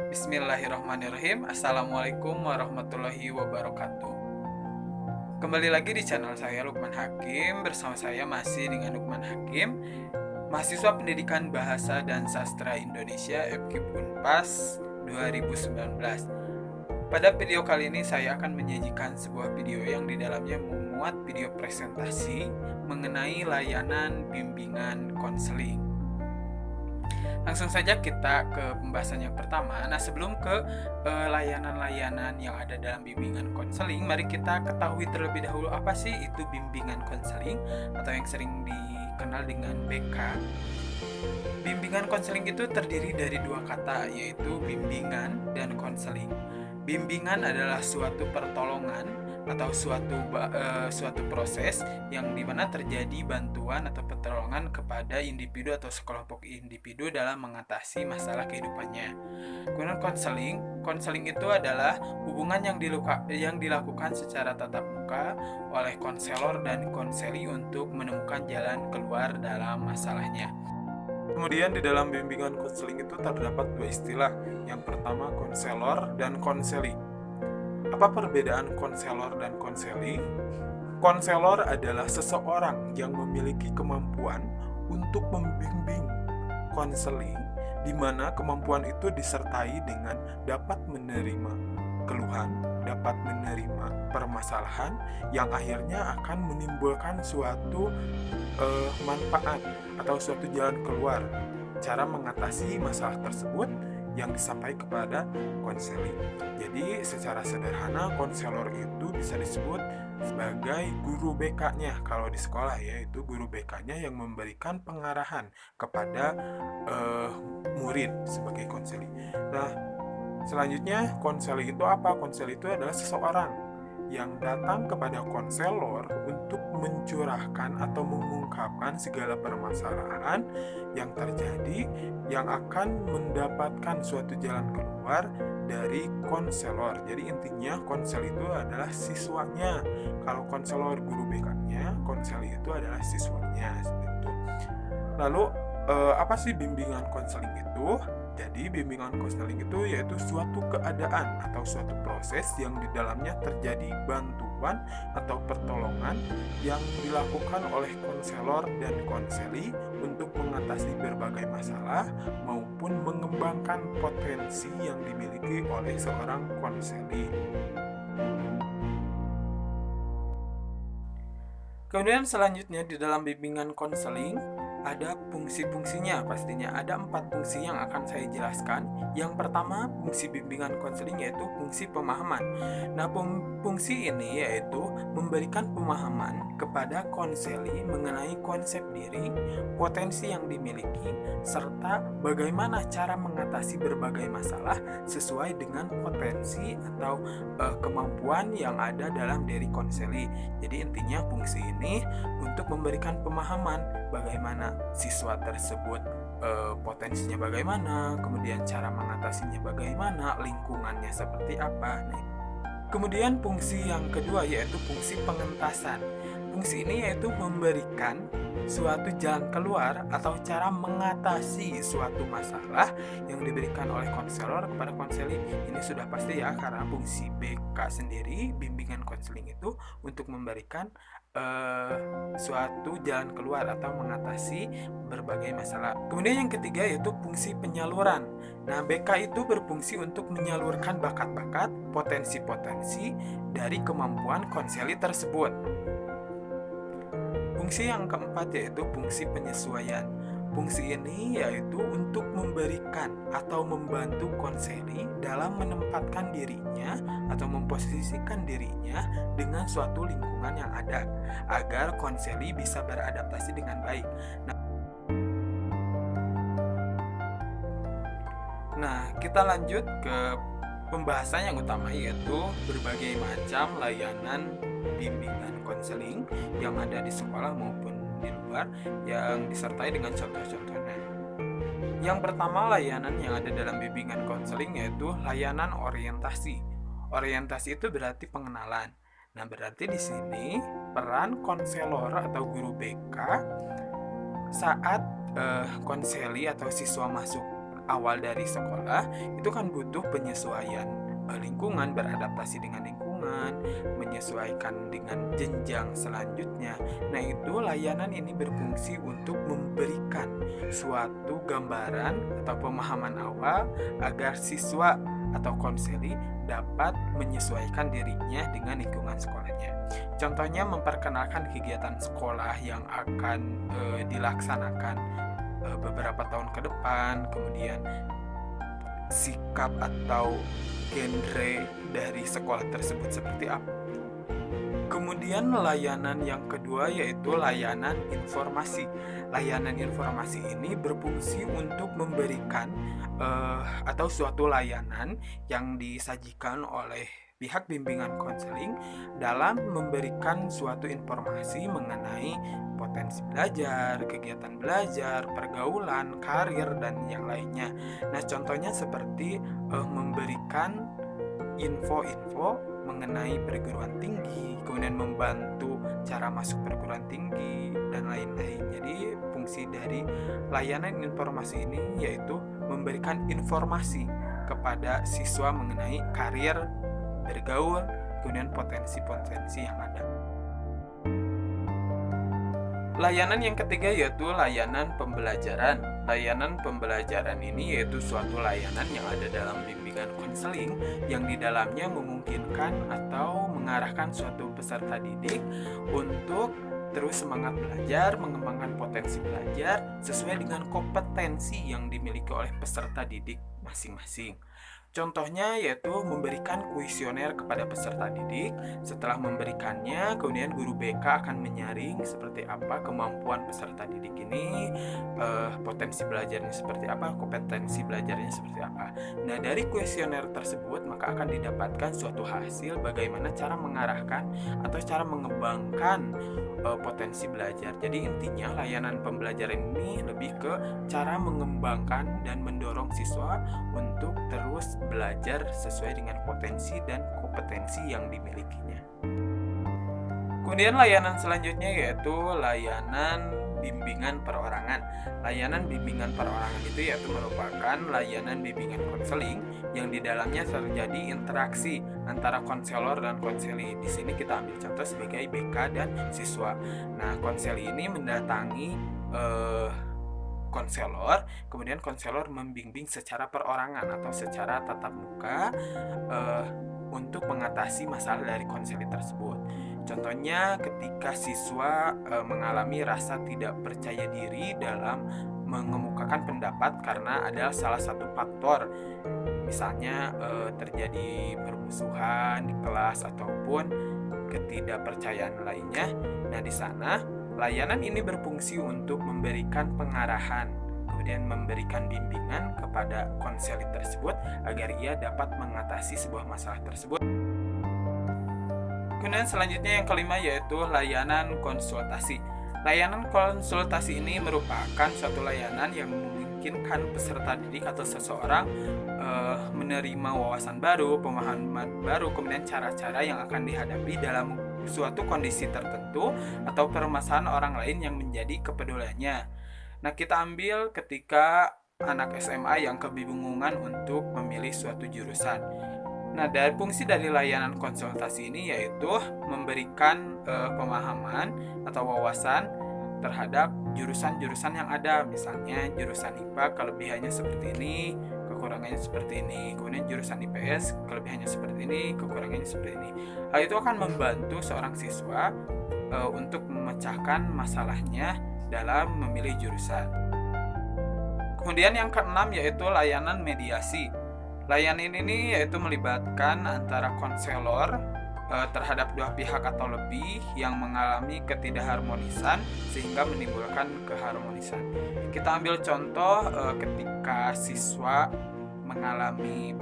Bismillahirrahmanirrahim. Assalamualaikum warahmatullahi wabarakatuh. Kembali lagi di channel saya Lukman Hakim. Bersama saya masih dengan Lukman Hakim, mahasiswa Pendidikan Bahasa dan Sastra Indonesia FKIP Unpas 2019. Pada video kali ini saya akan menyajikan sebuah video yang di dalamnya memuat video presentasi mengenai layanan bimbingan konseling. Langsung saja kita ke pembahasan yang pertama. Nah, sebelum ke layanan-layanan yang ada dalam bimbingan konseling, mari kita ketahui terlebih dahulu apa sih itu bimbingan konseling atau yang sering dikenal dengan BK. Bimbingan konseling itu terdiri dari dua kata, yaitu bimbingan dan konseling. Bimbingan adalah suatu pertolongan atau suatu proses yang dimana terjadi bantuan atau pertolongan kepada individu atau sekelompok individu dalam mengatasi masalah kehidupannya. Kemudian konseling itu adalah hubungan yang dilakukan secara tatap muka oleh konselor dan konseli untuk menemukan jalan keluar dalam masalahnya. Kemudian di dalam bimbingan konseling itu terdapat dua istilah. Yang pertama konselor dan konseli. Apa perbedaan konselor dan konseli? Konselor adalah seseorang yang memiliki kemampuan untuk membimbing konseli, di mana kemampuan itu disertai dengan dapat menerima keluhan, dapat menerima permasalahan yang akhirnya akan menimbulkan suatu manfaat atau suatu jalan keluar, cara mengatasi masalah tersebut yang disampaikan kepada konseli. Jadi secara sederhana konselor itu bisa disebut sebagai guru BK-nya kalau di sekolah, yaitu guru BK-nya yang memberikan pengarahan kepada murid sebagai konseli. Nah, selanjutnya konseli itu apa? Konseli itu adalah seseorang yang datang kepada konselor untuk mencurahkan atau mengungkapkan segala permasalahan yang terjadi, yang akan mendapatkan suatu jalan keluar dari konselor. Jadi intinya konsel itu adalah siswanya. Kalau konselor guru BK-nya, konsel itu adalah siswanya. Itu. Lalu apa sih bimbingan konseling itu? Jadi bimbingan konseling itu yaitu suatu keadaan atau suatu proses yang di dalamnya terjadi bantuan atau pertolongan yang dilakukan oleh konselor dan konseli untuk mengatasi berbagai masalah maupun mengembangkan potensi yang dimiliki oleh seorang konseli. Kemudian selanjutnya di dalam bimbingan konseling ada fungsi-fungsinya, pastinya ada 4 fungsi yang akan saya jelaskan. Yang pertama, fungsi bimbingan konseling yaitu fungsi pemahaman. Nah, fungsi ini yaitu memberikan pemahaman kepada konseli mengenai konsep diri, potensi yang dimiliki, serta bagaimana cara mengatasi berbagai masalah sesuai dengan potensi atau kemampuan yang ada dalam diri konseli. Jadi intinya fungsi ini untuk memberikan pemahaman bagaimana siswa tersebut potensinya bagaimana, kemudian cara mengatasinya bagaimana, lingkungannya seperti apa. Nah, kemudian fungsi yang kedua yaitu fungsi pengentasan. Fungsi ini yaitu memberikan suatu jalan keluar atau cara mengatasi suatu masalah yang diberikan oleh konselor kepada konseli. Ini sudah pasti ya, karena fungsi BK sendiri, bimbingan konseling itu untuk memberikan suatu jalan keluar atau mengatasi berbagai masalah. Kemudian yang ketiga yaitu fungsi penyaluran. Nah, BK itu berfungsi untuk menyalurkan bakat-bakat, potensi-potensi dari kemampuan konseli tersebut. Fungsi yang keempat yaitu fungsi penyesuaian. Fungsi ini yaitu untuk memberikan atau membantu konseli dalam menempatkan dirinya atau memposisikan dirinya dengan suatu lingkungan yang ada agar konseli bisa beradaptasi dengan baik. Nah, kita lanjut ke pembahasan yang utama yaitu berbagai macam layanan bimbingan konseling yang ada di sekolah maupun di luar yang disertai dengan contoh-contohnya. Yang pertama, layanan yang ada dalam bimbingan konseling yaitu layanan orientasi. Orientasi itu berarti pengenalan. Nah, berarti di sini peran konselor atau guru BK saat konseli atau siswa masuk awal dari sekolah itu kan butuh penyesuaian lingkungan, beradaptasi dengan lingkungan, menyesuaikan dengan jenjang selanjutnya. Nah, itu layanan ini berfungsi untuk memberikan suatu gambaran atau pemahaman awal agar siswa atau konseli dapat menyesuaikan dirinya dengan lingkungan sekolahnya. Contohnya memperkenalkan kegiatan sekolah yang akan dilaksanakan beberapa tahun ke depan, kemudian sikap atau genre dari sekolah tersebut seperti apa. Kemudian layanan yang kedua yaitu layanan informasi. Layanan informasi ini berfungsi untuk memberikan atau suatu layanan yang disajikan oleh pihak bimbingan konseling dalam memberikan suatu informasi mengenai potensi belajar, kegiatan belajar, pergaulan, karir, dan yang lainnya. Nah, contohnya seperti memberikan info-info mengenai perguruan tinggi, kemudian membantu cara masuk perguruan tinggi, dan lain-lain. Jadi fungsi dari layanan informasi ini yaitu memberikan informasi kepada siswa mengenai karir, bergaul, kemudian potensi-potensi yang ada. Layanan yang ketiga yaitu layanan pembelajaran. Layanan pembelajaran ini yaitu suatu layanan yang ada dalam bimbingan konseling yang di dalamnya memungkinkan atau mengarahkan suatu peserta didik untuk terus semangat belajar, mengembangkan potensi belajar sesuai dengan kompetensi yang dimiliki oleh peserta didik masing-masing. Contohnya yaitu memberikan kuesioner kepada peserta didik. Setelah memberikannya, kemudian guru BK akan menyaring seperti apa kemampuan peserta didik ini, potensi belajarnya seperti apa, kompetensi belajarnya seperti apa. Nah, dari kuesioner tersebut maka akan didapatkan suatu hasil bagaimana cara mengarahkan atau cara mengembangkan potensi belajar. Jadi intinya layanan pembelajaran ini lebih ke cara mengembangkan dan mendorong siswa untuk terus belajar sesuai dengan potensi dan kompetensi yang dimilikinya. Kemudian layanan selanjutnya yaitu layanan bimbingan perorangan. Layanan bimbingan perorangan itu yaitu merupakan layanan bimbingan konseling yang di dalamnya terjadi interaksi antara konselor dan konseli. Di sini kita ambil contoh sebagai BK dan siswa. Nah, konseli ini mendatangi konselor, kemudian konselor membimbing secara perorangan atau secara tatap muka untuk mengatasi masalah dari konseli tersebut. Contohnya ketika siswa mengalami rasa tidak percaya diri dalam mengemukakan pendapat karena ada salah satu faktor, misalnya terjadi permusuhan di kelas ataupun ketidakpercayaan lainnya. Nah, di sana layanan ini berfungsi untuk memberikan pengarahan, kemudian memberikan bimbingan kepada konseli tersebut agar ia dapat mengatasi sebuah masalah tersebut. Kemudian selanjutnya yang kelima yaitu layanan konsultasi. Layanan konsultasi ini merupakan suatu layanan yang memungkinkan peserta didik atau seseorang menerima wawasan baru, pemahaman baru, kemudian cara-cara yang akan dihadapi dalam suatu kondisi tertentu atau permasalahan orang lain yang menjadi kepeduliannya. Nah, kita ambil ketika anak SMA yang kebingungan untuk memilih suatu jurusan. Nah, dari fungsi dari layanan konsultasi ini yaitu memberikan pemahaman atau wawasan terhadap jurusan-jurusan yang ada. Misalnya jurusan IPA kelebihannya seperti ini, kekurangannya seperti ini. Kemudian jurusan IPS kelebihannya seperti ini, kekurangannya seperti ini. Hal itu akan membantu seorang siswa untuk memecahkan masalahnya dalam memilih jurusan. Kemudian yang keenam yaitu layanan mediasi. Layanan ini yaitu melibatkan antara konselor terhadap dua pihak atau lebih yang mengalami ketidakharmonisan sehingga menimbulkan keharmonisan. Kita ambil contoh ketika siswa mengalami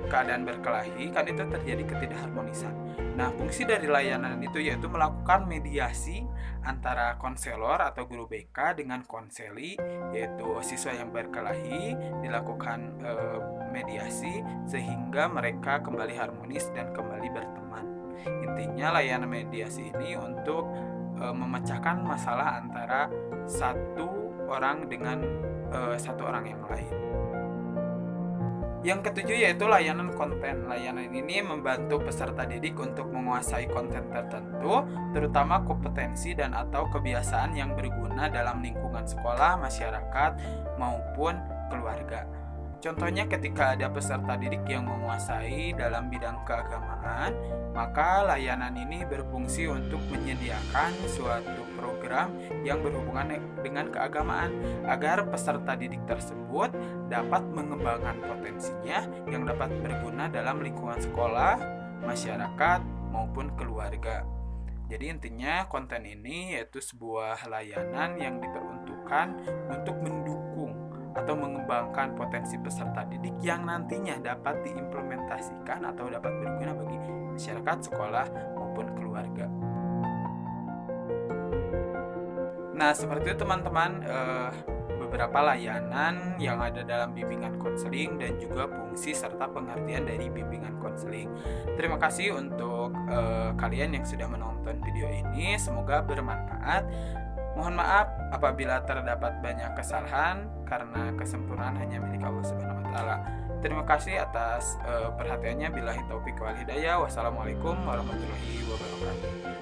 keadaan berkelahi, kan itu terjadi ketidakharmonisan. Nah, fungsi dari layanan itu yaitu melakukan mediasi antara konselor atau guru BK dengan konseli, yaitu siswa yang berkelahi, dilakukan mediasi sehingga mereka kembali harmonis dan kembali berteman. Intinya layanan mediasi ini untuk memecahkan masalah antara satu orang dengan satu orang yang lain. Yang ketujuh yaitu layanan konten. Layanan ini membantu peserta didik untuk menguasai konten tertentu, terutama kompetensi dan atau kebiasaan yang berguna dalam lingkungan sekolah, masyarakat, maupun keluarga. Contohnya ketika ada peserta didik yang menguasai dalam bidang keagamaan, maka layanan ini berfungsi untuk menyediakan suatu program yang berhubungan dengan keagamaan agar peserta didik tersebut dapat mengembangkan potensinya yang dapat berguna dalam lingkungan sekolah, masyarakat, maupun keluarga. Jadi intinya konten ini yaitu sebuah layanan yang diperuntukkan untuk mendukung atau mengembangkan potensi peserta didik yang nantinya dapat diimplementasikan atau dapat berguna bagi masyarakat, sekolah, maupun keluarga. Nah, seperti itu teman-teman, beberapa layanan yang ada dalam bimbingan konseling dan juga fungsi serta pengertian dari bimbingan konseling. Terima kasih untuk kalian yang sudah menonton video ini, semoga bermanfaat. Mohon maaf apabila terdapat banyak kesalahan karena kesempurnaan hanya milik Allah Subhanahu wa taala. Terima kasih atas perhatiannya. Billahi taufik wal hidayah. Wassalamualaikum warahmatullahi wabarakatuh.